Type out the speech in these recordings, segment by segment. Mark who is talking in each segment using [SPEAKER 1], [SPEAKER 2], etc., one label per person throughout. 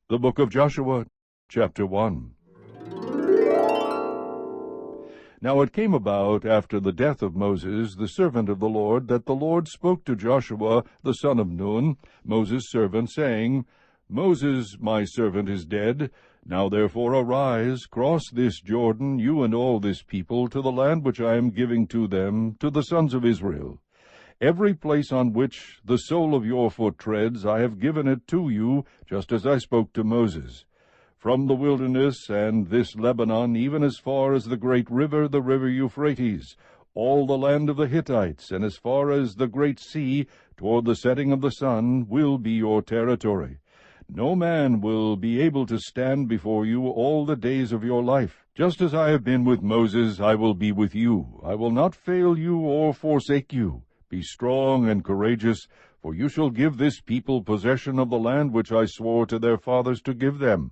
[SPEAKER 1] The Book of Joshua, chapter 1. Now it came about after the death of Moses, the servant of the Lord, that the Lord spoke to Joshua the son of Nun, Moses' servant, saying, Moses, my servant, is dead. Now therefore arise, cross this Jordan, you and all this people, to the land which I am giving to them, to the sons of Israel. Every place on which the sole of your foot treads, I have given it to you, just as I spoke to Moses. From the wilderness and this Lebanon, even as far as the great river, the river Euphrates, all the land of the Hittites, and as far as the great sea, toward the setting of the sun, will be your territory. No man will be able to stand before you all the days of your life. Just as I have been with Moses, I will be with you. I will not fail you or forsake you. Be strong and courageous, for you shall give this people possession of the land which I swore to their fathers to give them.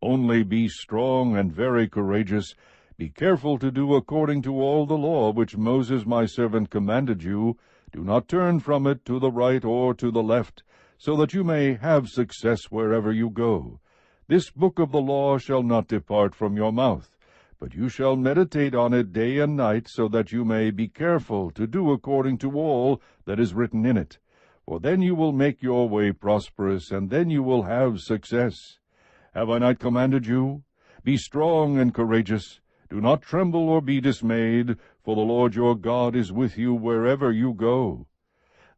[SPEAKER 1] Only be strong and very courageous. Be careful to do according to all the law which Moses my servant commanded you. Do not turn from it to the right or to the left, so that you may have success wherever you go. This book of the law shall not depart from your mouth, but you shall meditate on it day and night, so that you may be careful to do according to all that is written in it. For then you will make your way prosperous, and then you will have success. Have I not commanded you? Be strong and courageous. Do not tremble or be dismayed, for the Lord your God is with you wherever you go.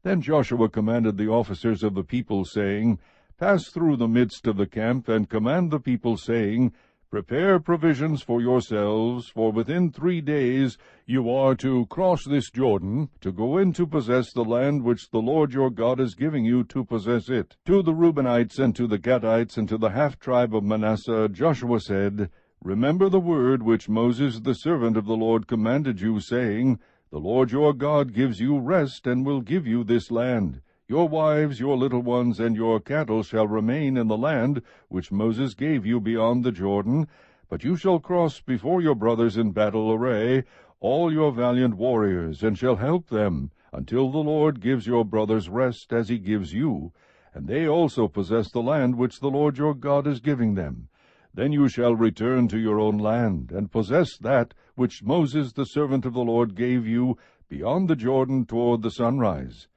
[SPEAKER 1] Then Joshua commanded the officers of the people, saying, Pass through the midst of the camp, and command the people, saying, Prepare provisions for yourselves, for within 3 days you are to cross this Jordan, to go in to possess the land which the Lord your God is giving you to possess it. To the Reubenites and to the Gadites and to the half-tribe of Manasseh Joshua said, Remember the word which Moses the servant of the Lord commanded you, saying, The Lord your God gives you rest, and will give you this land. Your wives, your little ones, and your cattle shall remain in the land which Moses gave you beyond the Jordan, but you shall cross before your brothers in battle array, all your valiant warriors, and shall help them, until the Lord gives your brothers rest as he gives you, and they also possess the land which the Lord your God is giving them. Then you shall return to your own land, and possess that which Moses the servant of the Lord gave you beyond the Jordan toward the sunrise.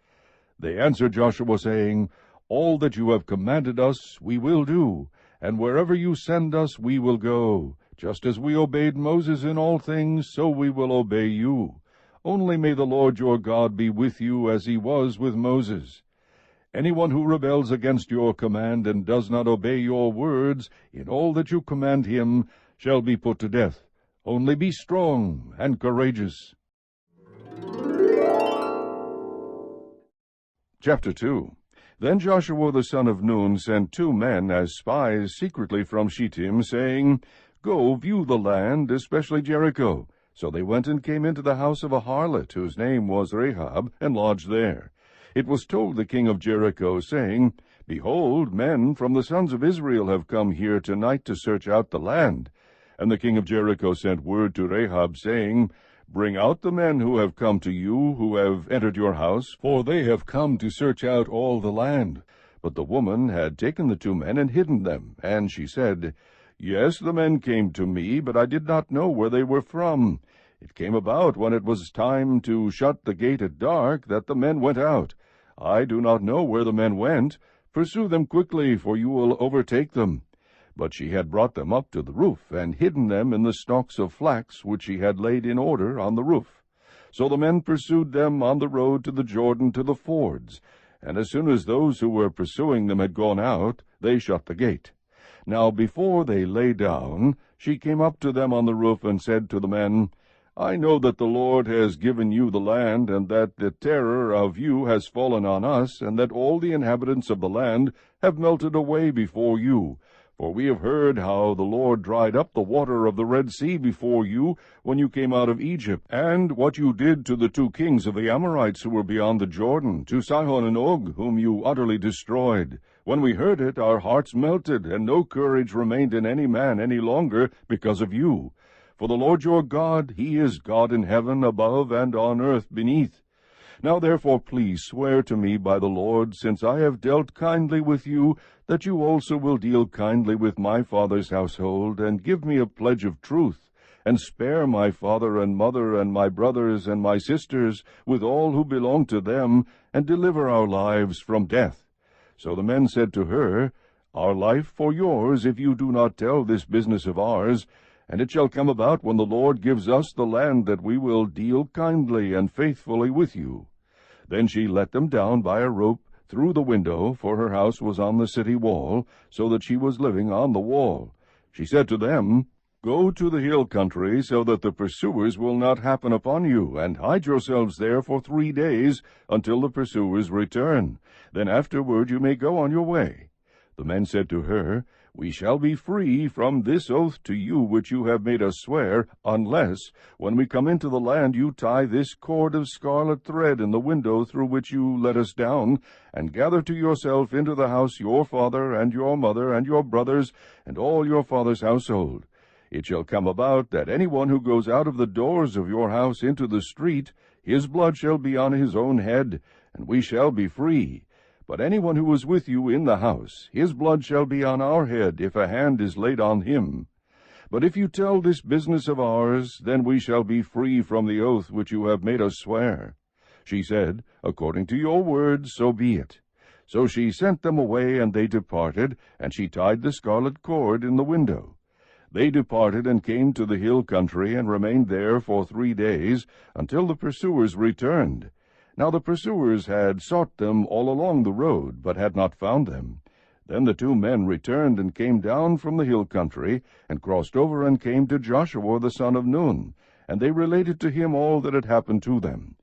[SPEAKER 1] They answered Joshua, saying, All that you have commanded us we will do, and wherever you send us we will go. Just as we obeyed Moses in all things, so we will obey you. Only may the Lord your God be with you as he was with Moses. Anyone who rebels against your command and does not obey your words in all that you command him shall be put to death. Only be strong and courageous. Chapter 2. Then Joshua the son of Nun sent 2 men as spies secretly from Shittim, saying, Go view the land, especially Jericho. So they went and came into the house of a harlot, whose name was Rahab, and lodged there. It was told the king of Jericho, saying, Behold, men from the sons of Israel have come here tonight to search out the land. And the king of Jericho sent word to Rahab, saying, Bring out the men who have come to you, who have entered your house, for they have come to search out all the land. But the woman had taken the 2 men and hidden them, and she said, Yes, the men came to me, but I did not know where they were from. It came about when it was time to shut the gate at dark that the men went out. I do not know where the men went. Pursue them quickly, for you will overtake them. But she had brought them up to the roof, and hidden them in the stalks of flax which she had laid in order on the roof. So the men pursued them on the road to the Jordan to the fords, and as soon as those who were pursuing them had gone out, they shut the gate. Now before they lay down, she came up to them on the roof, and said to the men, I know that the Lord has given you the land, and that the terror of you has fallen on us, and that all the inhabitants of the land have melted away before you. For we have heard how the Lord dried up the water of the Red Sea before you when you came out of Egypt, and what you did to the 2 kings of the Amorites who were beyond the Jordan, to Sihon and Og, whom you utterly destroyed. When we heard it, our hearts melted, and no courage remained in any man any longer because of you. For the Lord your God, he is God in heaven above and on earth beneath. Now therefore please swear to me by the Lord, since I have dealt kindly with you, that you also will deal kindly with my father's household, and give me a pledge of truth, and spare my father and mother and my brothers and my sisters, with all who belong to them, and deliver our lives from death. So the men said to her, Our life for yours, if you do not tell this business of ours. And it shall come about, when the Lord gives us the land, that we will deal kindly and faithfully with you. Then she let them down by a rope through the window, for her house was on the city wall, so that she was living on the wall. She said to them, Go to the hill country, so that the pursuers will not happen upon you, and hide yourselves there for 3 days, until the pursuers return. Then afterward you may go on your way. The men said to her, We shall be free from this oath to you which you have made us swear, unless, when we come into the land, you tie this cord of scarlet thread in the window through which you let us down, and gather to yourself into the house your father and your mother and your brothers and all your father's household. It shall come about that anyone who goes out of the doors of your house into the street, his blood shall be on his own head, and we shall be free. But anyone who is with you in the house, his blood shall be on our head, if a hand is laid on him. But if you tell this business of ours, then we shall be free from the oath which you have made us swear. She said, According to your words, so be it. So she sent them away, and they departed, and she tied the scarlet cord in the window. They departed and came to the hill country, and remained there for 3 days, until the pursuers returned. Now the pursuers had sought them all along the road, but had not found them. Then the 2 men returned and came down from the hill country, and crossed over and came to Joshua the son of Nun, and they related to him all that had happened to them.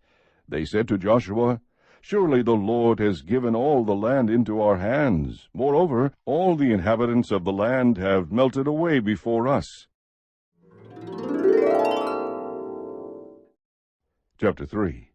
[SPEAKER 1] They said to Joshua, Surely the Lord has given all the land into our hands. Moreover, all the inhabitants of the land have melted away before us. Chapter 3.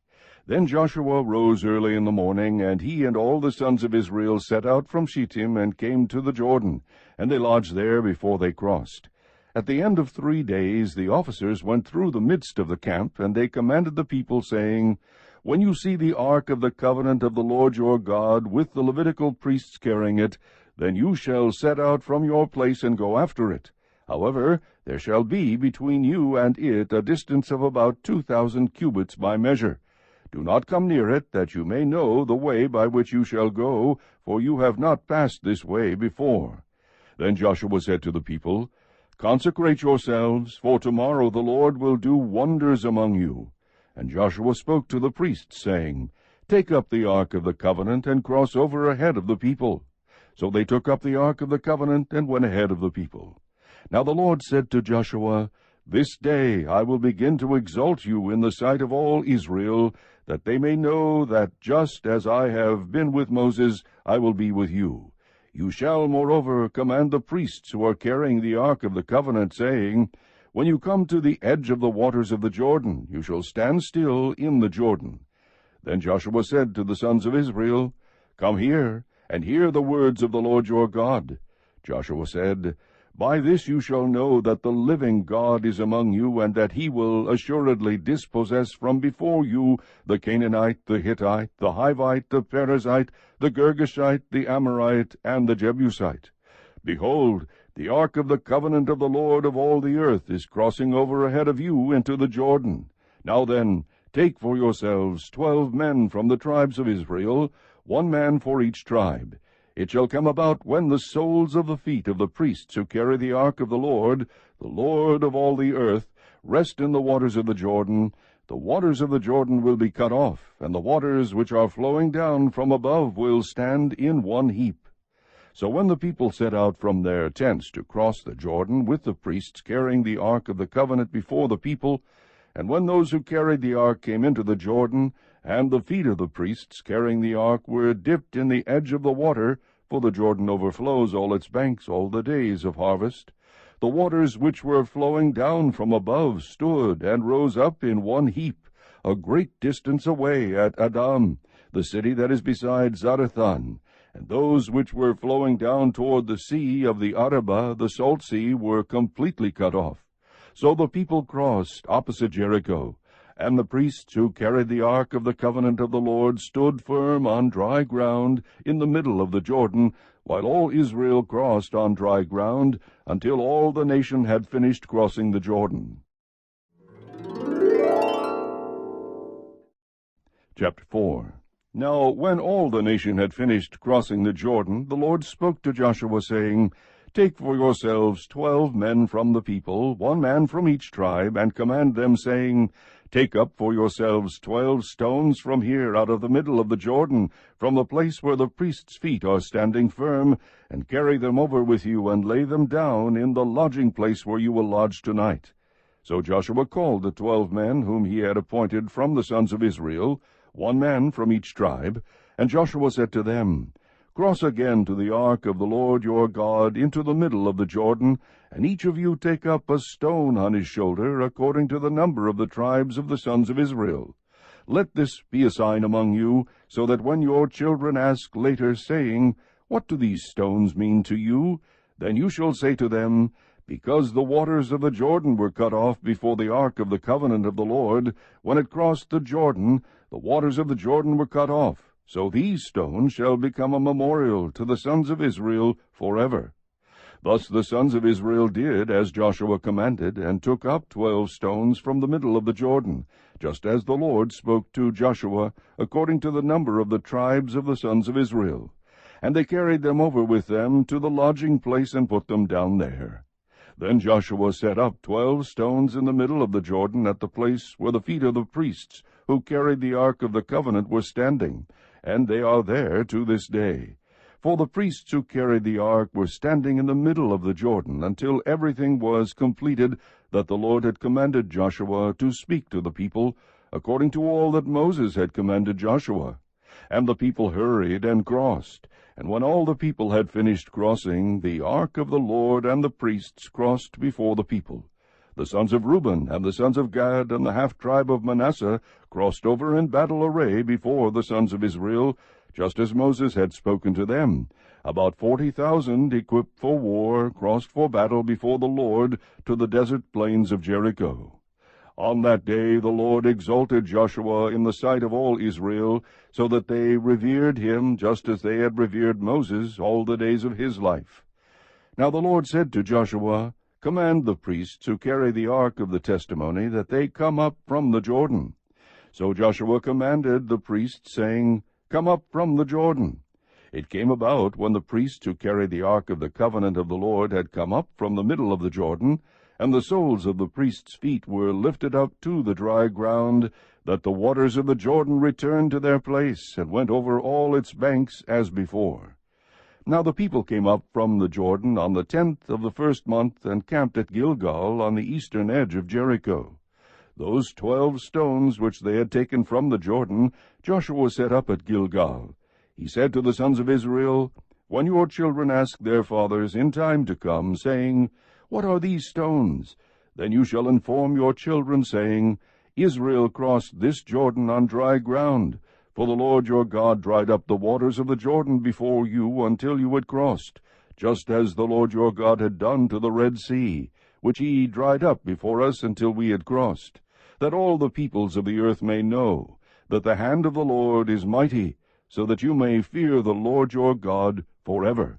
[SPEAKER 1] Then Joshua rose early in the morning, and he and all the sons of Israel set out from Shittim, and came to the Jordan, and they lodged there before they crossed. At the end of 3 days the officers went through the midst of the camp, and they commanded the people, saying, When you see the ark of the covenant of the Lord your God, with the Levitical priests carrying it, then you shall set out from your place and go after it. However, there shall be between you and it a distance of about 2,000 cubits by measure. Do not come near it, that you may know the way by which you shall go, for you have not passed this way before. Then Joshua said to the people, Consecrate yourselves, for tomorrow the Lord will do wonders among you. And Joshua spoke to the priests, saying, Take up the ark of the covenant, and cross over ahead of the people. So they took up the ark of the covenant, and went ahead of the people. Now the Lord said to Joshua, This day I will begin to exalt you in the sight of all Israel, that they may know that just as I have been with Moses, I will be with you. You shall, moreover, command the priests who are carrying the ark of the covenant, saying, When you come to the edge of the waters of the Jordan, you shall stand still in the Jordan. Then Joshua said to the sons of Israel, Come here, and hear the words of the Lord your God. Joshua said, By this you shall know that the living God is among you, and that he will assuredly dispossess from before you the Canaanite, the Hittite, the Hivite, the Perizzite, the Girgashite, the Amorite, and the Jebusite. Behold, the ark of the covenant of the Lord of all the earth is crossing over ahead of you into the Jordan. Now then, take for yourselves 12 men from the tribes of Israel, 1 man for each tribe. It shall come about, when the soles of the feet of the priests who carry the ark of the Lord of all the earth, rest in the waters of the waters of the Jordan will be cut off, and the waters which are flowing down from above will stand in one heap. So when the people set out from their tents to cross the Jordan, with the priests carrying the ark of the covenant before the people, and when those who carried the ark came into the Jordan, and the feet of the priests carrying the ark were dipped in the edge of the water, for the Jordan overflows all its banks all the days of harvest, the waters which were flowing down from above stood and rose up in one heap, a great distance away at Adam, the city that is beside Zarethan. And those which were flowing down toward the sea of the Arabah, the salt sea, were completely cut off. So the people crossed opposite Jericho, And the priests who carried the ark of the covenant of the Lord stood firm on dry ground in the middle of the Jordan, while all Israel crossed on dry ground, until all the nation had finished crossing the Jordan. Chapter 4. Now when all the nation had finished crossing the Jordan, the Lord spoke to Joshua, saying, Take for yourselves 12 men from the people, 1 man from each tribe, and command them, saying, Take up for yourselves 12 stones from here out of the middle of the Jordan, from the place where the priests' feet are standing firm, and carry them over with you, and lay them down in the lodging place where you will lodge tonight. So Joshua called the 12 men whom he had appointed from the sons of Israel, 1 man from each tribe, and Joshua said to them, Cross again to the ark of the Lord your God into the middle of the Jordan, and each of you take up a stone on his shoulder, according to the number of the tribes of the sons of Israel. Let this be a sign among you, so that when your children ask later, saying, What do these stones mean to you? Then you shall say to them, Because the waters of the Jordan were cut off before the ark of the covenant of the Lord, when it crossed the Jordan, the waters of the Jordan were cut off. So these stones shall become a memorial to the sons of Israel forever. Thus the sons of Israel did as Joshua commanded, and took up 12 stones from the middle of the Jordan, just as the Lord spoke to Joshua, according to the number of the tribes of the sons of Israel. And they carried them over with them to the lodging place, and put them down there. Then Joshua set up 12 stones in the middle of the Jordan at the place where the feet of the priests who carried the ark of the covenant were standing, and they are there to this day. For the priests who carried the ark were standing in the middle of the Jordan until everything was completed that the Lord had commanded Joshua to speak to the people, according to all that Moses had commanded Joshua. And the people hurried and crossed. And when all the people had finished crossing, the ark of the Lord and the priests crossed before the people. The sons of Reuben and the sons of Gad and the half-tribe of Manasseh crossed over in battle array before the sons of Israel, just as Moses had spoken to them. About 40,000, equipped for war, crossed for battle before the Lord to the desert plains of Jericho. On that day the Lord exalted Joshua in the sight of all Israel, so that they revered him just as they had revered Moses all the days of his life. Now the Lord said to Joshua, Command the priests who carry the ark of the testimony that they come up from the Jordan. So Joshua commanded the priests, saying, Come up from the Jordan. It came about, when the priests who carried the ark of the covenant of the Lord had come up from the middle of the Jordan, and the soles of the priests' feet were lifted up to the dry ground, that the waters of the Jordan returned to their place, and went over all its banks as before. Now the people came up from the Jordan on the 10th of the first month, and camped at Gilgal on the eastern edge of Jericho. Those 12 stones which they had taken from the Jordan, Joshua set up at Gilgal. He said to the sons of Israel, When your children ask their fathers in time to come, saying, What are these stones? Then you shall inform your children, saying, Israel crossed this Jordan on dry ground, for the Lord your God dried up the waters of the Jordan before you until you had crossed, just as the Lord your God had done to the Red Sea, which he dried up before us until we had crossed, that all the peoples of the earth may know that the hand of the Lord is mighty, so that you may fear the Lord your God forever.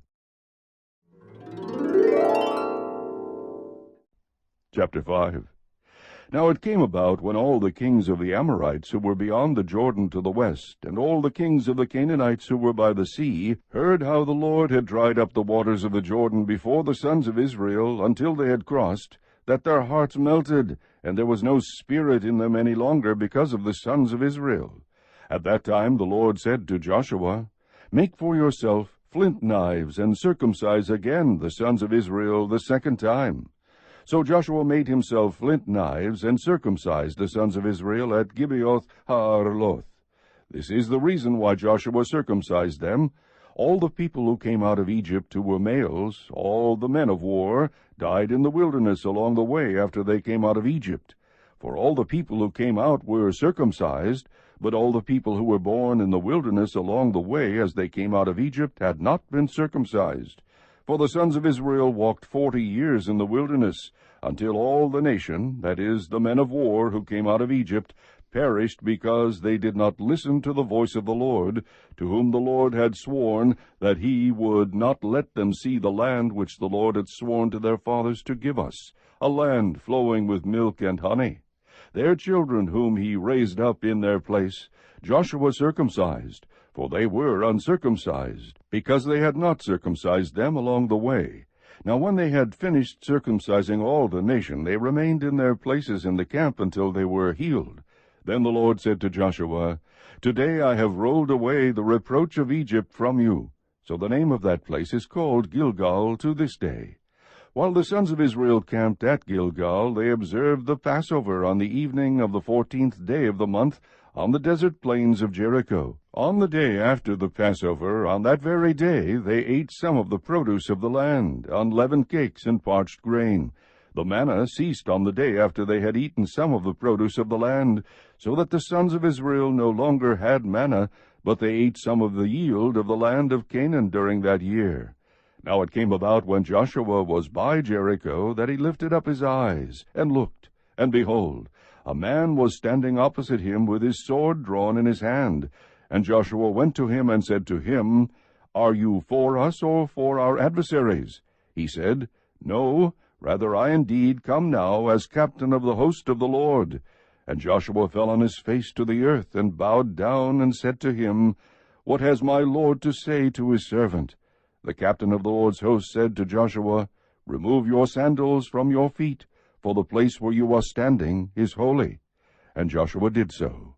[SPEAKER 1] Chapter 5. Now it came about, when all the kings of the Amorites who were beyond the Jordan to the west, and all the kings of the Canaanites who were by the sea, heard how the Lord had dried up the waters of the Jordan before the sons of Israel until they had crossed, that their hearts melted, and there was no spirit in them any longer because of the sons of Israel. At that time the Lord said to Joshua, Make for yourself flint knives, and circumcise again the sons of Israel the second time. So Joshua made himself flint knives, and circumcised the sons of Israel at Gibeath Haaraloth. This is the reason why Joshua circumcised them. All the people who came out of Egypt who were males, all the men of war, died in the wilderness along the way after they came out of Egypt. For all the people who came out were circumcised, but all the people who were born in the wilderness along the way as they came out of Egypt had not been circumcised. For the sons of Israel walked 40 years in the wilderness, until all the nation, that is, the men of war who came out of Egypt, perished because they did not listen to the voice of the Lord, to whom the Lord had sworn that he would not let them see the land which the Lord had sworn to their fathers to give us, a land flowing with milk and honey. Their children whom he raised up in their place, Joshua circumcised, for they were uncircumcised, because they had not circumcised them along the way. Now when they had finished circumcising all the nation, they remained in their places in the camp until they were healed. Then the Lord said to Joshua, Today I have rolled away the reproach of Egypt from you. So the name of that place is called Gilgal to this day. While the sons of Israel camped at Gilgal, they observed the Passover on the evening of the 14th day of the month, on the desert plains of Jericho. On the day after the Passover, on that very day, they ate some of the produce of the land, unleavened cakes and parched grain. The manna ceased on the day after they had eaten some of the produce of the land, so that the sons of Israel no longer had manna, but they ate some of the yield of the land of Canaan during that year. Now it came about when Joshua was by Jericho that he lifted up his eyes, and looked, and behold, a man was standing opposite him with his sword drawn in his hand. And Joshua went to him and said to him, Are you for us or for our adversaries? He said, No, rather I indeed come now as captain of the host of the Lord. And Joshua fell on his face to the earth, and bowed down, and said to him, What has my Lord to say to his servant? The captain of the Lord's host said to Joshua, Remove your sandals from your feet, for the place where you are standing is holy. And Joshua did so.